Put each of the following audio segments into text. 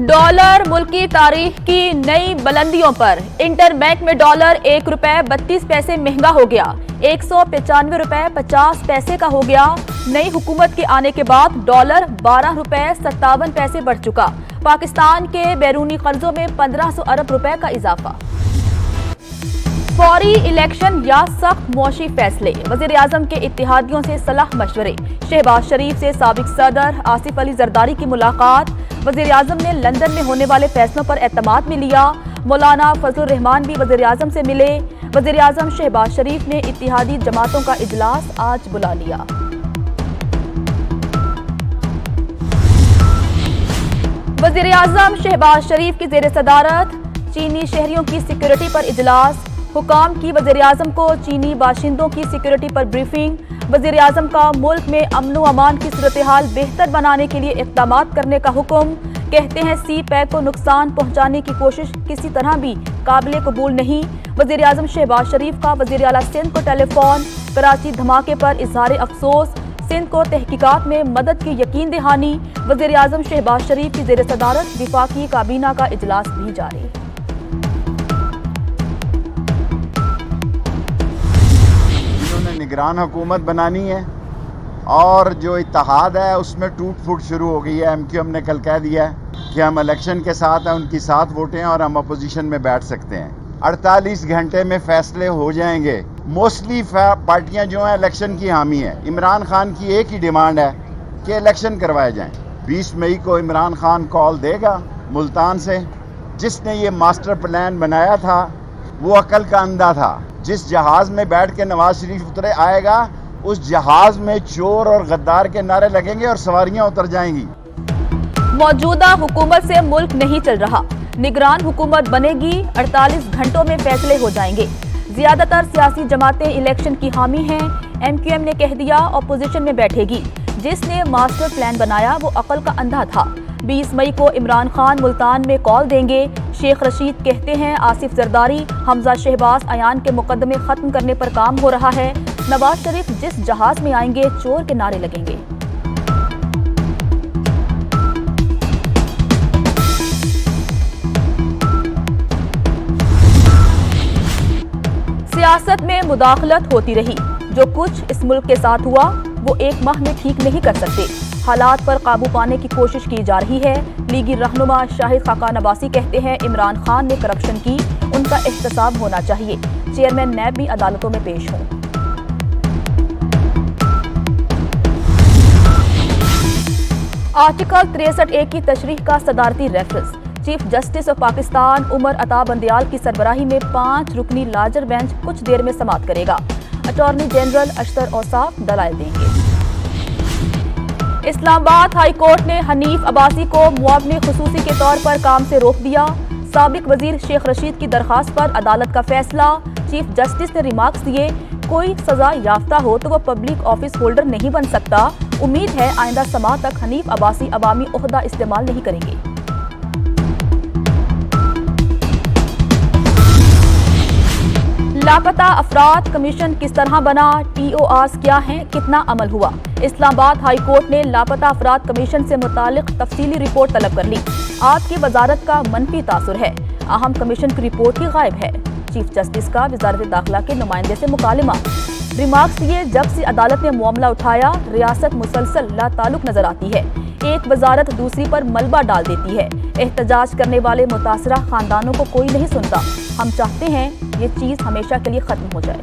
Dollar मुल्क की तारीख की नई बुलंदियों पर। इंटरबैंक में डॉलर ₹1.32 महंगा हो गया, ₹195.50 का हो गया। नई हुकूमत के आने के बाद डॉलर ₹12.57 बढ़ चुका। पाकिस्तान के बैरूनी कर्जों में 1500 अरब रुपए का इजाफा। फौरी इलेक्शन या सख्त मौशी फैसले, वज़ीर-ए-आज़म के इत्तेहादियों से सलाह मशवरे। शहबाज शरीफ से साबिक सदर आसिफ अली जरदारी की मुलाकात। वज़ीर-ए-आज़म ने लंदन में होने वाले फैसलों पर एतमाद में लिया। मौलाना फजलुर रहमान भी वज़ीर-ए-आज़म से मिले। वज़ीर-ए-आज़म शहबाज शरीफ ने इत्तेहादी जमातों का इजलास आज बुला लिया। वज़ीर-ए-आज़म शहबाज शरीफ की ज़ेर सदारत चीनी शहरियों की सिक्योरिटी पर इजलास। हुकाम की वज़ीर-ए-आज़म को चीनी बाशिंदों की सिक्योरिटी पर ब्रीफिंग। वज़ीर-ए-आज़म का मुल्क में अमन व अमान की सूरत हाल बेहतर बनाने के लिए इक़दामात करने का हुक्म। कहते हैं सी पैक को नुकसान पहुंचाने की कोशिश किसी तरह भी काबिल कबूल नहीं। वज़ीर-ए-आज़म शहबाज शरीफ का वज़ीर आला सिंध को टेलीफोन। कराची धमाके पर इजहार अफसोस। सिंध को तहकीकात में मदद की यकीन दहानी। वज़ीर-ए-आज़म शहबाज शरीफ की ज़ेर सदारत विफाकी काबीना का इजलास भी जारी। निगरान हुकूमत बनानी है और जो इत्तेहाद है उसमें टूट फूट शुरू हो गई है। MQM ने कल कह दिया है कि हम इलेक्शन के साथ हैं, उनकी साथ वोटें और हम अपोजिशन में बैठ सकते हैं। 48 घंटे में फैसले हो जाएंगे। मोस्टली पार्टियां जो हैं इलेक्शन की हामी हैं। इमरान खान की एक ही डिमांड है कि इलेक्शन करवाए जाएं। 20 मई को इमरान खान कॉल देगा मुल्तान से। जिसने ये मास्टर प्लान बनाया था वो अकल का अंधा था। जिस जहाज में बैठ के नवाज शरीफ उतरे आएगा, उस जहाज में चोर और गद्दार के नारे लगेंगे और सवारियां उतर जाएंगी। मौजूदा हुकूमत से मुल्क नहीं चल रहा, निगरान हुकूमत बनेगी, 48 घंटों में फैसले हो जाएंगे। ज्यादातर सियासी जमातें इलेक्शन की हामी हैं। MQM ने कह दिया अपोजिशन में बैठेगी। जिसने मास्टर प्लान बनाया वो अकल का अंधा था। 20 मई को इमरान खान मुल्तान में कॉल देंगे। शेख रशीद कहते हैं आसिफ जरदारी, हमजा शहबाज अयान के मुकदमे खत्म करने पर काम हो रहा है। नवाज शरीफ जिस जहाज में आएंगे चोर के नारे लगेंगे। सियासत में मुदाखलत होती रही। जो कुछ इस मुल्क के साथ हुआ वो एक माह में ठीक नहीं कर सकते। हालात पर काबू पाने की कोशिश की जा रही है। लीगी रहनुमा शाहिद खाकान अब्बासी कहते हैं इमरान खान ने करप्शन की, उनका एहतसाब होना चाहिए। चेयरमैन नैब भी अदालतों में पेश हों। आर्टिकल 63A की तशरीह का सदारती reference. Chief justice of Pakistan Umar Ata Bandial की सरबराही में 5 रुकनी लार्जर बेंच कुछ देर में समाअत करेगा। अटॉर्नी जनरल अशतर औसाफ दलाइल देंगे। इस्लामाबाद हाई कोर्ट ने हनीफ अब्बासी को मुआवने खुसूसी के तौर पर काम से रोक दिया। साबिक वजीर शेख रशीद की दरखास्त पर अदालत का फैसला। चीफ जस्टिस ने रिमार्क्स दिए, कोई सजा याफ्ता हो तो वो पब्लिक ऑफिस होल्डर नहीं बन सकता। उम्मीद है आइंदा समाअत तक हनीफ अब्बासी अवामी ओहदा इस्तेमाल नहीं करेंगे। लापता अफराद कमीशन किस तरह बना, TORs क्या हैं, कितना अमल हुआ। इस्लामाबाद हाई कोर्ट ने लापता अफराद कमीशन से मुतालिक तफसीली रिपोर्ट तलब कर ली। आपकी वजारत का मनफी तासुर है, अहम कमीशन की रिपोर्ट ही गायब है। चीफ जस्टिस का वजारत दाखिला के नुमाइंदे से मुकालिमा। रिमार्क्स दिए, जब से अदालत ने मामला उठाया रियासत मुसलसल लाताल्लुक नजर आती है। एक वजारत दूसरी पर मलबा डाल देती है। एहतजाज करने वाले मुतासरा खानदानों को कोई नहीं सुनता। हम चाहते हैं ये चीज हमेशा के लिए खत्म हो जाए।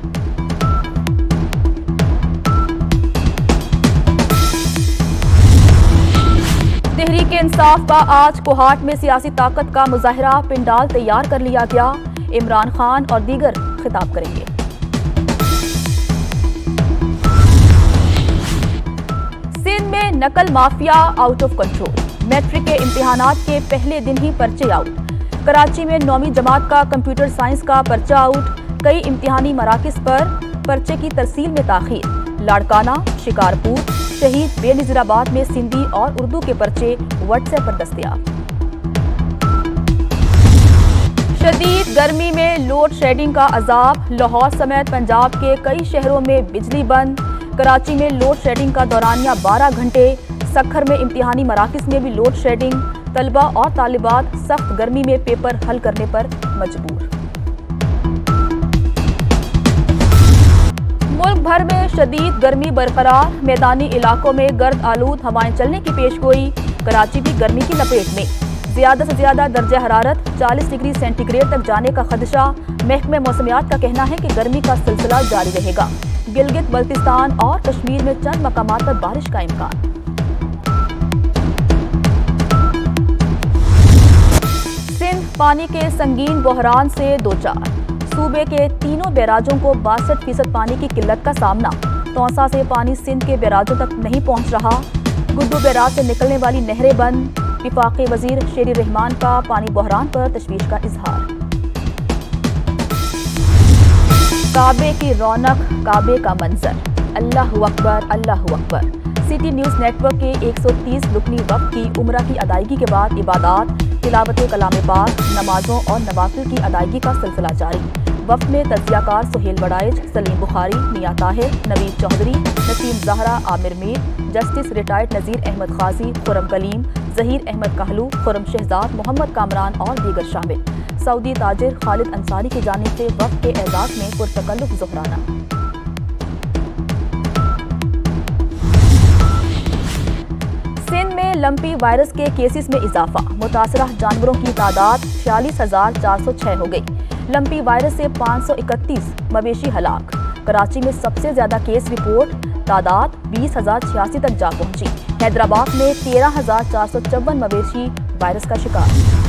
तहरीक इंसाफ का आज कोहाट में सियासी ताकत का मुजाहिरा, पिंडाल तैयार कर लिया गया। इमरान खान और दीगर खिताब करेंगे। सिंध में नकल mafia out of control. Matric के इम्तिहानात के पहले दिन ही पर्चे आउट। कराची में 9वीं जमात का कंप्यूटर साइंस का पर्चा आउट। कई इम्तिहानी मराकिज पर पर्चे की तरसील में ताखीर। लाड़काना, शिकारपुर, शहीद बेनज़ीराबाद में सिंधी और उर्दू के पर्चे व्हाट्सएप पर दस्तयाब। शदीद गर्मी में लोड शेडिंग का अजाब। लाहौर समेत पंजाब के कई शहरों में बिजली बंद। कराची में लोड शेडिंग का दौरानिया 12 घंटे। सखर में इम्तिहानी मराकिज में भी लोड शेडिंग। तलबा और तालिबात सख्त गर्मी में पेपर हल करने पर मजबूर। मुल्क भर में शदीद गर्मी बरकरार, मैदानी इलाकों में गर्द आलूद हवाएं चलने की पेशगोई। कराची भी गर्मी की लपेट में, ज्यादा से ज्यादा दर्जा हरारत 40 डिग्री सेंटीग्रेड तक जाने का खदशा। महकमे मौसमियात का कहना है कि गर्मी का सिलसिला जारी रहेगा। गिलगित बल्तिस्तान और कश्मीर में चंद मकामात पर बारिश का इम्कान। सिंध पानी के संगीन बहरान से दो चार, सूबे के तीनों बैराजों को 62% पानी की किल्लत का सामना। तौसा से पानी सिंध के बैराजों तक नहीं पहुंच रहा। गुड्डू बैराज से निकलने वाली नहरें बंद। विफाकी वजीर शेरी रहमान का पानी बहरान पर तशवीश का इजहार। काबे की रौनक, काबे का मंजर, अल्लाहु अकबर अल्लाहु अकबर। सिटी न्यूज़ नेटवर्क के 130 रुकनी वक्त की उम्रा की अदायगी के बाद इबादात, तिलावत कलाम पाक, नमाजों और नवाफिल की अदायगी का सिलसिला जारी। वक्त में तज़कियाकार सुहेल वड़ाइज, सलीम बुखारी, मियां ताहिर, नवीद चौधरी, नसीम ज़हरा, आमिर मीर, जस्टिस रिटायर्ड नज़ीर अहमद खाजी, खुरम कलीम, ज़हीर अहमद कहलू, खुरम शहजाद, मोहम्मद कामरान और दीगर शामिल। सऊदी ताजिर खालिद अंसारी की जानिब से वक्त के एजाज में पुरतकल्लुफ ज़ुहराना। सिंध में लंपी वायरस के केसेस में इजाफा, मुतासरा जानवरों की तादाद 46,406 हो गई। लंपी वायरस से 531 मवेशी हलाक। कराची में सबसे ज्यादा केस रिपोर्ट, तादाद 20,086 तक जा पहुंची। हैदराबाद में 13,454 मवेशी वायरस का शिकार।